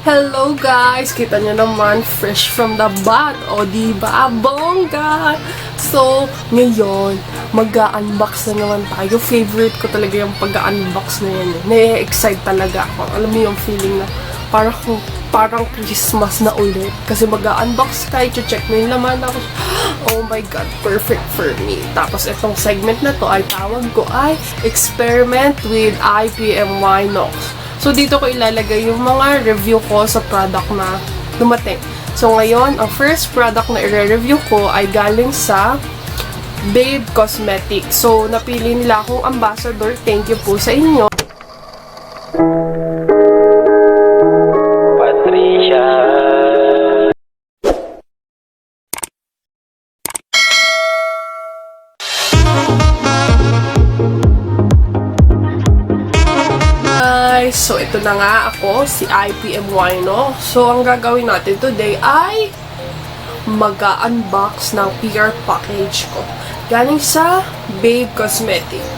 Hello guys! Kita nyo naman, fresh from the bath. O diba? Bongga! So, ngayon, mag-unbox na naman tayo. Favorite ko talaga yung pag-unbox na yan. Na-excite talaga ako. Alam mo yung feeling na parang Christmas na ulit. Kasi mag-unbox tayo, check mo yung laman. Tapos, oh my God, perfect for me. Tapos, itong segment na to ay tawag ko ay Experiment with Ipmyknox. So, dito ko ilalagay yung mga review ko sa product na dumating. So, ngayon, ang first product na i-review ko ay galing sa Babecosmetics. So, napili nila akong ambassador. Thank you po sa inyo. Patricia. So, ito na nga ako, si Ipmyknox. So, ang gagawin natin today ay mag-unbox ng PR package ko. Galing sa Babecosmetics.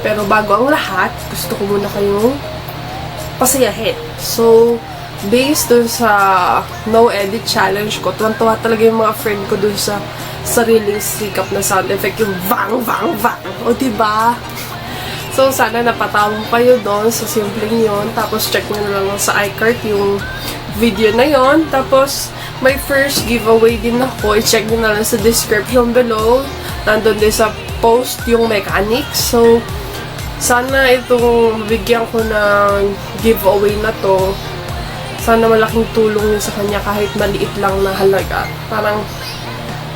Pero bago ang lahat, gusto ko muna kayong pasayahin. So, based dun sa No Edit Challenge ko, tuwan-tuwa talaga yung mga friend ko dun sa sariling sikap na sound effect. Yung vang, vang, vang. O, diba? So, sana napatawang kayo doon sa simpleng yon. Tapos, check nyo na lang sa iCart yung video na yon. Tapos, may first giveaway din ako. I-check nyo na lang sa description below. Nandun din sa post yung mechanics. So, sana itong bigyan ko ng giveaway na to. Sana malaking tulong yun sa kanya kahit maliit lang na halaga. Parang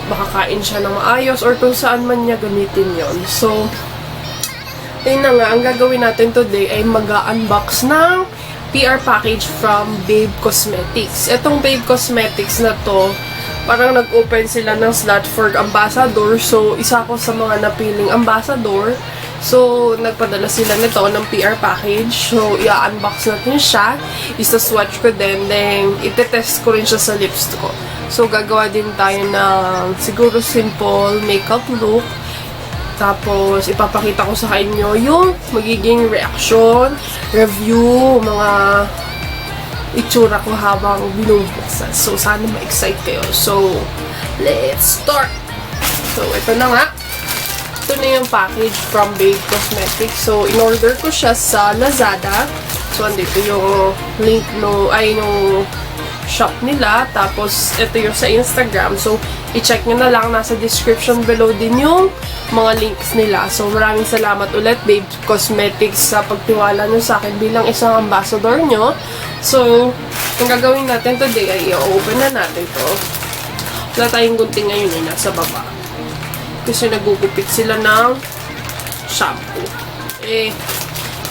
makakain siya na maayos or kung saan man niya gamitin yon. So, ayun na nga, ang gagawin natin today ay mag-unbox ng PR package from Babecosmetics. Itong Babecosmetics na to, parang nag-open sila ng slot for ambassador. So, isa ko sa mga napiling ambassador. So, nagpadala sila nito ng PR package. So, i-unbox natin siya. Isa-swatch ko din. Then, itetest ko rin siya sa lips ko. So, gagawa din tayo ng siguro simple makeup look. Tapos, ipapakita ko sa inyo yung magiging reaction, review, mga itsura ko habang binubuksan. So, sana ma-excite kayo. So, let's start! So, ito na nga. Ito na yung package from Babecosmetics. So, in-order ko siya sa Lazada. So, andito yung link nung shop nila. Tapos, ito yung sa Instagram. So, i-check nyo na lang. Nasa description below din yung mga links nila. So, maraming salamat ulit, Babecosmetics, sa pagtiwala nyo sa akin bilang isang ambassador nyo. So, ang gagawin natin today ay i-open na natin to. Wala tayong gunting ngayon eh, nasa baba. Kasi nagugupit sila ng shampoo. Eh,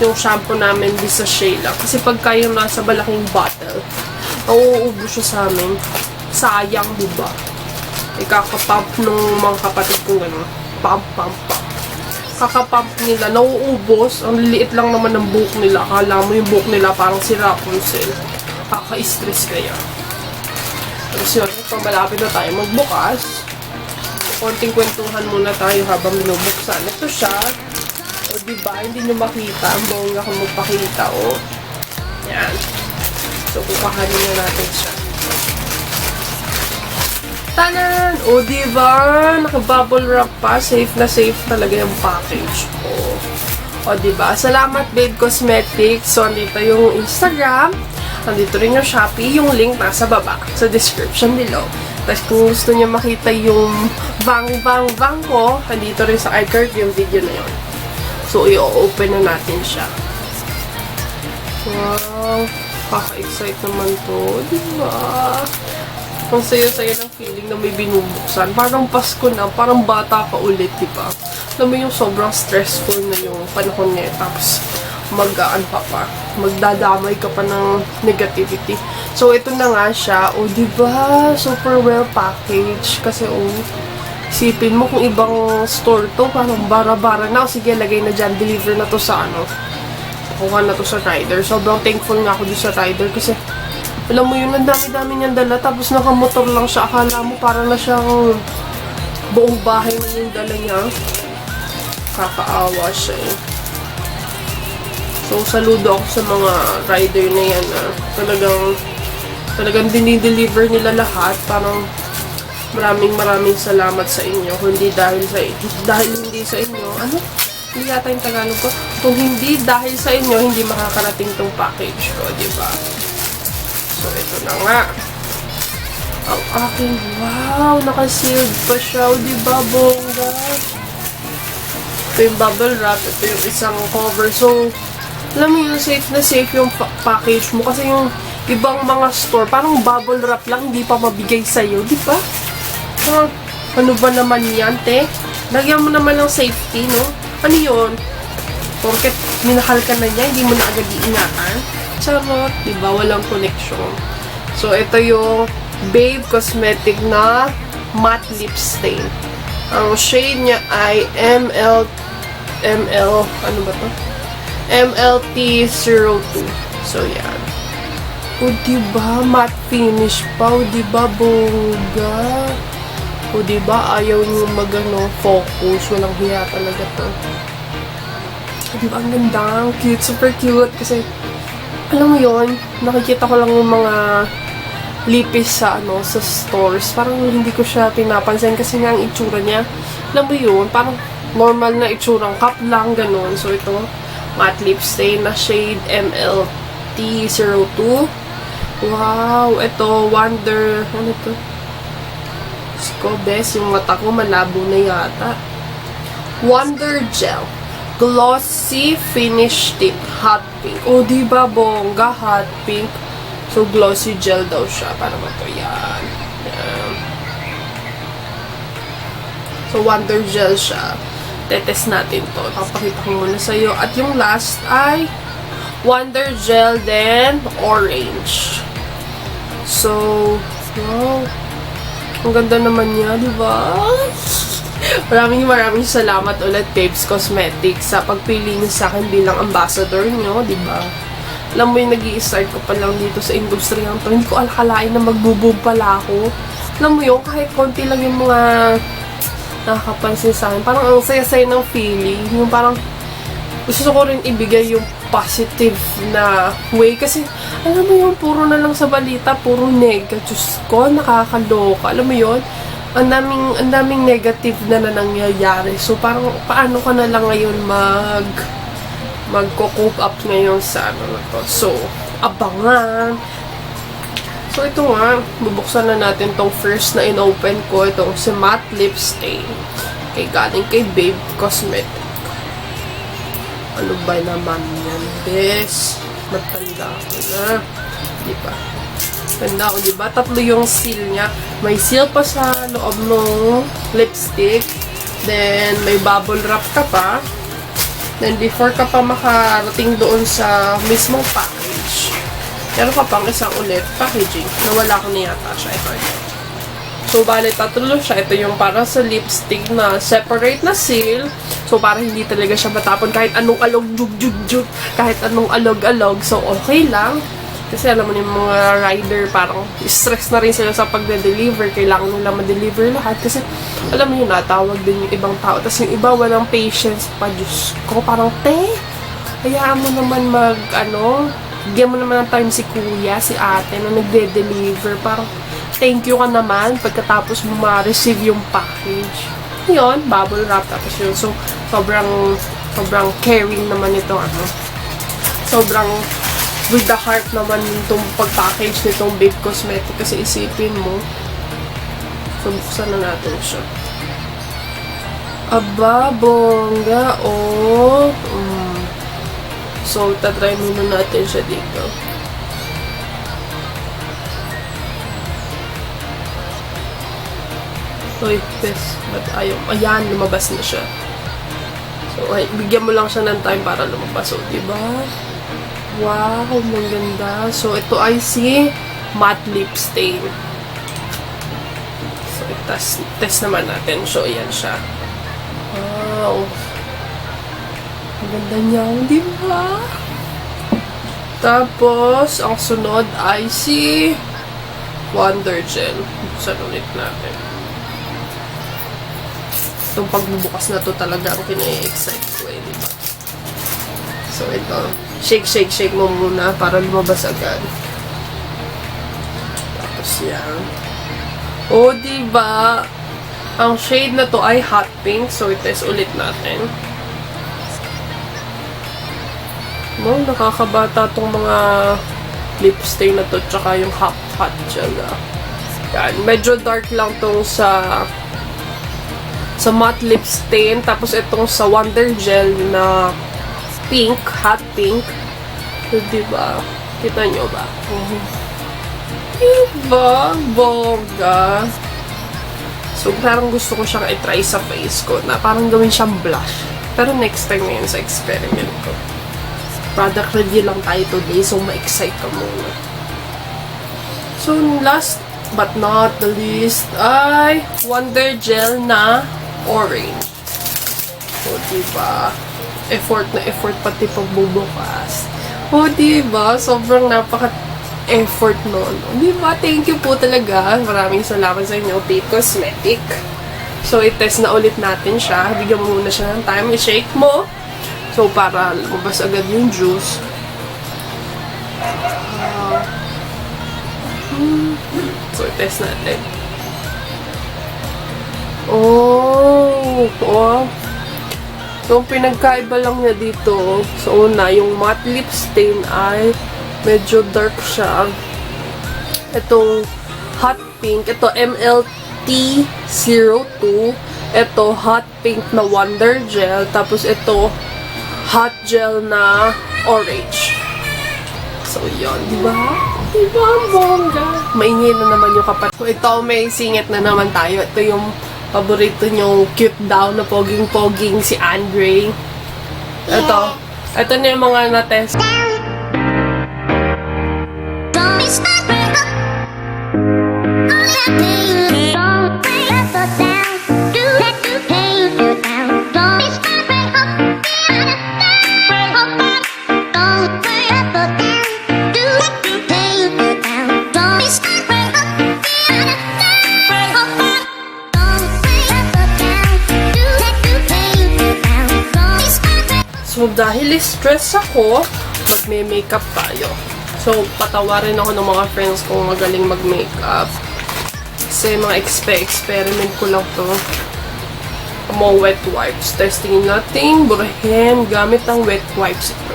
yung shampoo namin di sa Shayla. Kasi pagka yung nasa malaking bottle, nauubo siya sa amin. Sayang, diba? Ikakapump nung mga kapatid kong gano'n. Pump. Kakapump nila, nauubos. Ang liliit lang naman ng buhok nila. Akala mo yung buhok nila parang si Rapunzel. Kaka-stress kaya. Tapos yun, malapit na tayo magbukas. Konting kwentuhan muna tayo habang binubuksan. Ito siya. O diba, hindi nyo makita. Ang bongga kung magpakita. O. Yan. So, kukahanin na natin siya. Tanan! O, diba? Naka-bubble wrap pa. Safe na safe talaga yung package ko. O, diba? Salamat, Babecosmetics. So, andito yung Instagram. Andito rin yung Shopee. Yung link nasa baba. Sa description below. Tapos, kung gusto niyo makita yung bang ko, andito rin sa iCard yung video na yun. So, i-open na natin siya. Wow! Kaka-excite naman to. Diba? Ang saya-saya ng feeling na may binubuksan. Parang Pasko na, parang bata ka ulit, diba? Alam mo yung sobrang stressful na yung panahon niya. Tapos, mag-aan pa. Magdadamay ka pa ng negativity. So, ito na nga siya. O, diba? Super well packaged. Kasi, isipin mo kung ibang store to, parang bara-bara na. O, sige, lagay na dyan. Deliver na to sa ano. nakuha na to sa rider. Sobrang thankful nga ako dun sa rider kasi alam mo yun, ang dami-dami niyang dala tapos nakamotor lang siya. Akala mo para na siyang buong bahay na yung dala niya. Kakaawa siya eh. So, saludo ako sa mga rider na yan. Talagang dinideliver nila lahat. Parang maraming salamat sa inyo. Kung hindi dahil hindi sa inyo, hindi yata yung Tagalog ko. Kung hindi dahil sa inyo, hindi makakarating tong package ko, diba? So, ito na nga. Ang aking, wow, naka-sealed pa siya, diba, bongga? Ito yung bubble wrap, ito yung isang cover. So, alam mo yun, safe na safe yung package mo. Kasi yung ibang mga store, parang bubble wrap lang, hindi pa mabigay sa'yo, diba? Ano ba naman yan, te? Lagyan mo naman ng safety, no? Ano yun? Porket minahal ka na niya, hindi mo na agad iingatan. Charot, diba? Walang connection. So, ito yung Babecosmetics na matte lip stain. Ang shade niya ay ano ba to? MLT02. So, yan. O, diba? Matte finish pa. O, diba? Bongga. O, diba? Ayaw nyo focus. Walang hiya talaga to. O, diba? Ang ganda. Ang cute. Super cute. Kasi, alam mo yon, nakikita ko lang yung mga lipis sa, sa stores. Parang hindi ko siya pinapansin kasi nga ang itsura niya. Alam mo yun? Parang normal na itsurang cup lang. Ganun. So, ito, matte lip stain na shade MLT02. Wow! Ito, Wonder, ano to? Sko, best, yung mata ko malabo na yata. Wonder Gel. Glossy Finish Tint. Hot pink. O, diba, bongga? Hot pink. So, glossy gel daw siya. Para ba ito? Yan. Yan. So, Wonder Gel siya. Tetest natin to. Papakita ko muna sa'yo. At yung last ay Wonder Gel, then Orange. So, wow. Ang ganda naman niya, di ba? Maraming salamat ulit, Babecosmetics, sa pagpili niyo sa akin bilang ambassador niyo, di ba? Alam mo yung nag-i-start ko pa lang dito sa industriyang to. Hindi ko alakalain na magbuboom pala ako. Alam mo yun, kahit konti lang yung mga nakakapansin sa akin. Parang ang saya-saya ng feeling. Yung parang gusto ko rin ibigay yung positive na way. Kasi, alam mo yun, puro na lang sa balita, puro negative. Diyos ko, nakakaloka. Alam mo yun, ang daming negative na nangyayari. So, parang, paano ka na lang ngayon magko-cope up ngayon sa na to. So, abangan. So, ito nga, bubuksan na natin tong first na in-open ko. Itong si matte lip stain. Galing kay Babecosmetics. Ano ba naman yan, bes? Matanda ko na. Diba? Ganda ko, diba? Tatlo yung seal niya. May seal pa sa loob ng lipstick. Then, may bubble wrap ka pa. Then, before ka pa makarating doon sa mismong package, meron ka pang isang ulit packaging. Nawala ko na yata siya. Ito. So, bale, tatlo siya. Ito yung para sa lipstick na separate na seal. So, para hindi talaga siya matapon kahit anong alog, jug. Kahit anong alog. So, okay lang. Kasi alam mo yung mga rider, parang stress na rin sila sa pagde-deliver. Kailangan nila ma-deliver lahat. Kasi, alam mo yun, natawag din yung ibang tao. Tapos yung iba, walang patience pa. Diyos ko, parang, hayaan mo naman bigyan mo naman ng time si kuya, si ate, na nagde-deliver. Parang, thank you ka naman pagkatapos mo ma-receive yung package. Yun, bubble wrap. Tapos yun, so, sobrang caring naman ito, sobrang with the heart naman itong pag-package nitong Babecosmetics. Kasi isipin mo, so, buksan na natin siya. Aba, bongga, So, tatry muna natin siya dito. Uy, bes, ba't ayaw? Ayan, lumabas na siya. So, bigyan mo lang siya ng time para lumabas. So, diba? Wow, maganda. So, ito ay si matte lip stain. So, test naman natin. So, ayan siya. Wow. Ang ganda niya, di ba? Tapos, ang sunod ay si Wonder Gel. Buksan ulit natin. Itong pagbubukas na to talaga ang kina-excite ko eh, diba? So, ito. Shake, shake, shake mo muna para lumabas agad. Tapos yan. O, diba? Ang shade na to ay hot pink. So, i-test ulit natin. No, nakakabata tong mga lip stain na to. Tsaka yung hot gel. Yan. Medyo dark lang tong sa matte lip stain. Tapos itong sa Wonder Gel na pink, hot pink. So, diba? Kita nyo ba? Diba? Bongga. So, parang gusto ko siyang i-try sa face ko na parang gawin siyang blush. Pero next time ngayon sa experiment ko. Product review lang tayo today, so ma-excite ka muna. So, last but not the least ay Wonder Gel na orange. So, diba? Effort na effort pati pagbubukas. O, diba? Sobrang napaka-effort nun. Diba? Thank you po talaga. Maraming salamat sa inyo, Babecosmetics. So, i-test na ulit natin siya. Bigyan mo muna siya ng time. I-shake mo. So, para lumabas agad yung juice. So, i-test natin. Oh! So, pinagkaiba lang niya dito. So, una, yung matte lip stain ay medyo dark siya. Itong hot pink. Ito, MLT02. Ito, hot pink na Wonder Gel. Tapos, ito, hot gel na orange. So, yun. Diba? Diba? Bongga. Maingay na naman yung kapatid. So, ito, may singit na naman tayo. Ito yung paborito nyong cute daw na poging-poging si Andre. Ito. Ito na yung mga na-test. So, dahil stress ako, magme-makeup tayo. So, patawarin ako ng mga friends kong magaling mag-makeup. Kasi mga experiment ko lang to. Mga wet wipes. Testingin natin, burahin gamit ang wet wipes ito.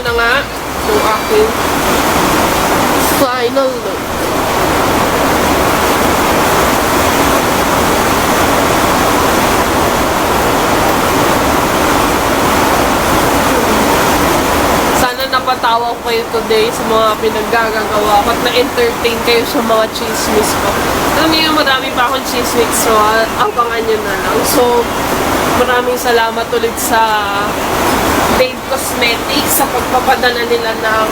na nga yung aking final look. Sana napatawa ko kayo today sa mga pinaggagawa ko at na-entertain kayo sa mga chismis ko. Alam niyo, marami pa akong chismis, so abangan nyo na lang. So, maraming salamat ulit sa Babecosmetics sa pagpapadala nila ng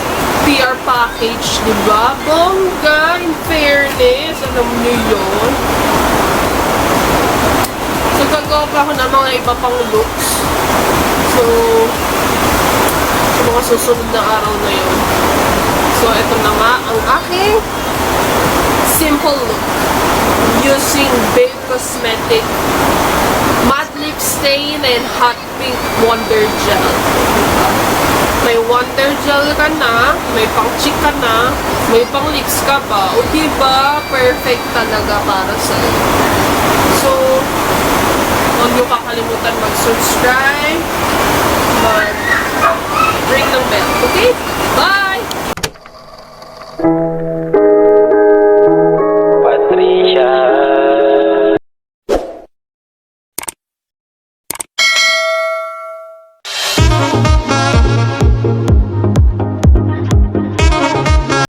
PR package, diba? Bongga, in fairness, alam niyo yun. So, gagawa pa ako ng mga iba pang looks. So, sa mga susunod na araw na yun. So, ito na nga ang aking simple look using Babecosmetics Matte Lip Stain and Hot Pink Wonder Gel. May Wonder Gel ka na, may pang cheek ka na, may pang lips ka pa. O diba, perfect talaga para sa'yo. So, huwag niyo kakalimutan mag-subscribe, mag-ring ng bell. Okay? Bye!